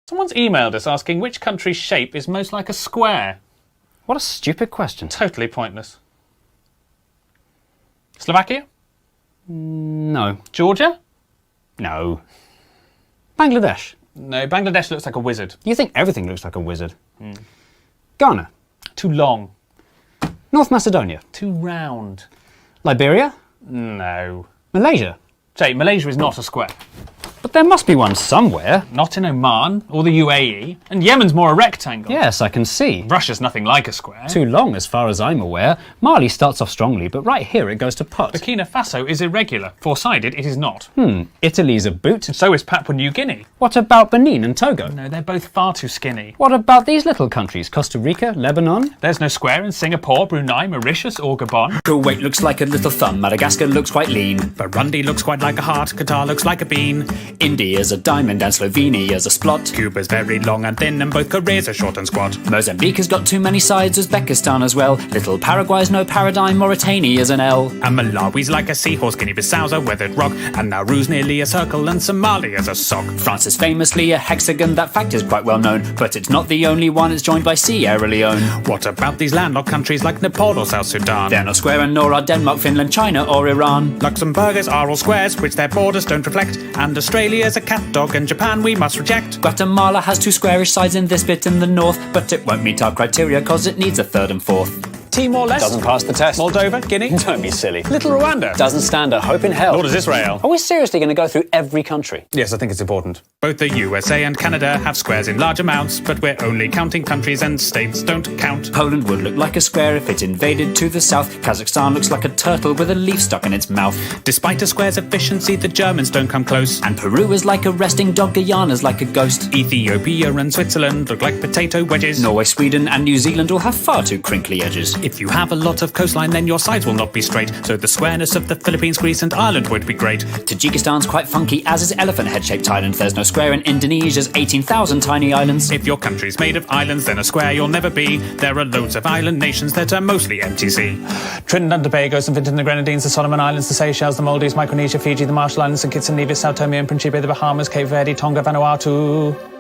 Someone's emailed us asking which country's shape is most like a square. What a stupid question. Totally pointless. Slovakia? No. Georgia? No. Bangladesh? No, Bangladesh looks like a wizard. You think everything looks like a wizard. Ghana? Too long. North Macedonia? Too round. Liberia? No. Malaysia? Jay, Malaysia is not a square. But there must be one somewhere. Not in Oman or the UAE. And Yemen's more a rectangle. Yes, I can see. Russia's nothing like a square. Too long, as far as I'm aware. Mali starts off strongly, but right here it goes to pot. Burkina Faso is irregular. Four-sided, it is not. Italy's a boot. And so is Papua New Guinea. What about Benin and Togo? No, they're both far too skinny. What about these little countries? Costa Rica, Lebanon? There's no square in Singapore, Brunei, Mauritius or Gabon. Kuwait looks like a little thumb, Madagascar looks quite lean. Burundi looks quite like a heart, Qatar looks like a bean. India's a diamond and Slovenia's a splot. Cuba's very long and thin and both Koreas are short and squat. Mozambique has got too many sides, Uzbekistan as well. Little Paraguay's no paradigm, Mauritania's an L. And Malawi's like a seahorse, Guinea-Bissau's a weathered rock, and Nauru's nearly a circle and Somalia's a sock. France is famously a hexagon, that fact is quite well known, but it's not the only one, it's joined by Sierra Leone. What about these landlocked countries like Nepal or South Sudan? They're not square and nor are Denmark, Finland, China or Iran. Luxembourg's are all squares, which their borders don't reflect, and Australia's a cat dog and Japan we must reject. Guatemala has two squarish sides in this bit in the north, but it won't meet our criteria cause it needs a third and fourth. Timor-Leste? Doesn't pass the test. Moldova? Guinea? Don't be silly. Little Rwanda? Doesn't stand a hope in hell. Nor does Israel. Are we seriously going to go through every country? Yes, I think it's important. Both the USA and Canada have squares in large amounts, but we're only counting countries and states don't count. Poland would look like a square if it invaded to the south. Kazakhstan looks like a turtle with a leaf stuck in its mouth. Despite a square's efficiency, the Germans don't come close. And Peru is like a resting dog, Guyana's like a ghost. Ethiopia and Switzerland look like potato wedges. Norway, Sweden and New Zealand all have far too crinkly edges. If you have a lot of coastline, then your sides will not be straight, so the squareness of the Philippines, Greece and Ireland would be great. Tajikistan's quite funky, as is elephant head-shaped Thailand. There's no square in Indonesia's 18,000 tiny islands. If your country's made of islands, then a square you'll never be. There are loads of island nations that are mostly MTC. Trinidad and Tobago, St. Vincent and the Grenadines, the Solomon Islands, the Seychelles, the Maldives, Micronesia, Fiji, the Marshall Islands, St. Kitts and Nevis, Sao Tome and Principe, the Bahamas, Cape Verde, Tonga, Vanuatu.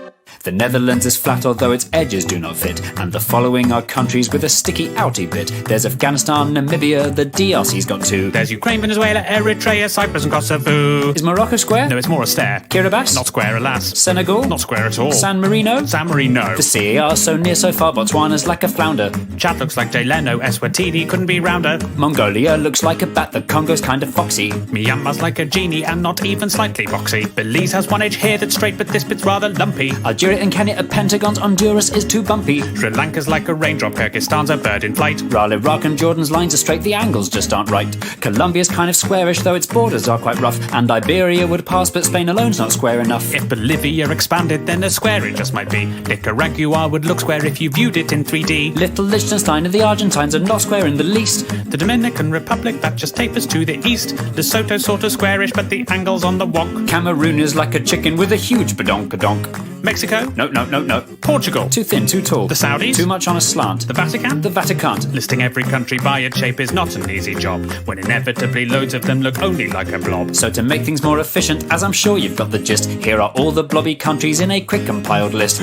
The Netherlands is flat although its edges do not fit, and the following are countries with a sticky outy bit. There's Afghanistan, Namibia, the DRC's got two. There's Ukraine, Venezuela, Eritrea, Cyprus and Kosovo. Is Morocco square? No, it's more a stare. Kiribati? Not square, alas. Senegal? Not square at all. San Marino? San Marino. The CAR so near so far, Botswana's like a flounder. Chad looks like Jay Leno, Eswatini couldn't be rounder. Mongolia looks like a bat, the Congo's kind of foxy. Myanmar's like a genie and not even slightly boxy. Belize has one edge here that's straight, but this bit's rather lumpy. Algeria and Kenya are pentagons, Honduras is too bumpy. Sri Lanka's like a raindrop, Kyrgyzstan's a bird in flight. While Iraq and Jordan's lines are straight, the angles just aren't right. Colombia's kind of squarish, though its borders are quite rough. And Iberia would pass, but Spain alone's not square enough. If Bolivia expanded, then a square it just might be. Nicaragua would look square if you viewed it in 3D. Little Liechtenstein and the Argentines are not square in the least. The Dominican Republic, that just tapers to the east. Lesotho's sort of squarish, but the angle's on the wonk. Cameroon is like a chicken with a huge badonk-a-donk. Mexico? No. Portugal? Too thin, too tall. The Saudis? Too much on a slant. The Vatican? The Vatican. Listing every country by its shape is not an easy job, when inevitably loads of them look only like a blob. So to make things more efficient, as I'm sure you've got the gist, here are all the blobby countries in a quick compiled list.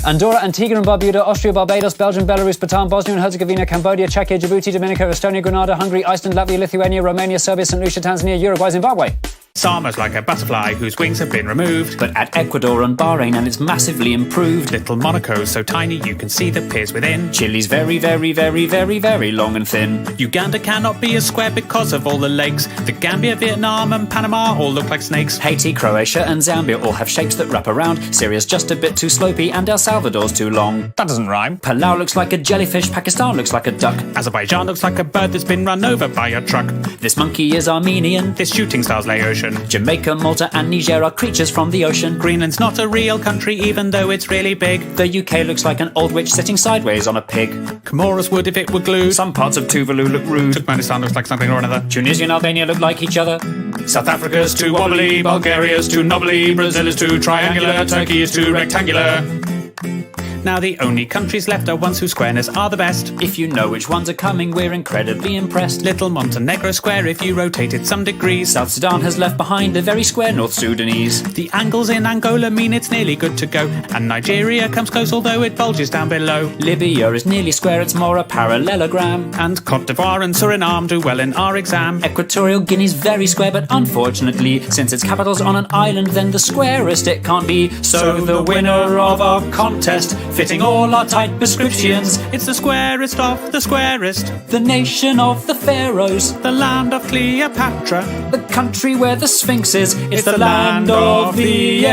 Andorra, Antigua and Barbuda, Austria, Barbados, Belgium, Belarus, Bhutan, Bosnia and Herzegovina, Cambodia, Czechia, Djibouti, Dominica, Estonia, Grenada, Hungary, Iceland, Latvia, Lithuania, Romania, Serbia, St. Lucia, Tanzania, Uruguay, Zimbabwe. Sama's like a butterfly whose wings have been removed. But at Ecuador and Bahrain, and it's massively improved. Little Monaco's so tiny you can see the piers within. Chile's very, very, very, very, very long and thin. Uganda cannot be a square because of all the lakes. The Gambia, Vietnam and Panama all look like snakes. Haiti, Croatia and Zambia all have shapes that wrap around. Syria's just a bit too slopey and El Salvador's too long. That doesn't rhyme. Palau looks like a jellyfish, Pakistan looks like a duck. Azerbaijan looks like a bird that's been run over by a truck. This monkey is Armenian. This shooting star's Laotian. Jamaica, Malta and Niger are creatures from the ocean. Greenland's not a real country even though it's really big. The UK looks like an old witch sitting sideways on a pig. Comoros would if it were glued. Some parts of Tuvalu look rude. Turkmenistan looks like something or another. Tunisia and Albania look like each other. South Africa's too wobbly, Bulgaria's too knobbly, Brazil is too triangular, Turkey is too rectangular. Now the only countries left are ones whose squareness are the best. If you know which ones are coming, we're incredibly impressed. Little Montenegro square if you rotate it some degrees. South Sudan has left behind the very square North Sudanese. The angles in Angola mean it's nearly good to go, and Nigeria comes close although it bulges down below. Libya is nearly square, it's more a parallelogram. And Cote d'Ivoire and Suriname do well in our exam. Equatorial Guinea's very square, but unfortunately, since its capital's on an island, then the squarest it can't be. So the winner of our contest, fitting all our tight prescriptions, It's the squarest of the squarest, the nation of the pharaohs, the land of Cleopatra. the country where the Sphinx is. It's the land of the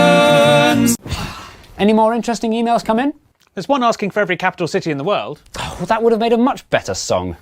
Egyptians. Any more interesting emails come in? There's one asking for every capital city in the world. Well, that would have made a much better song.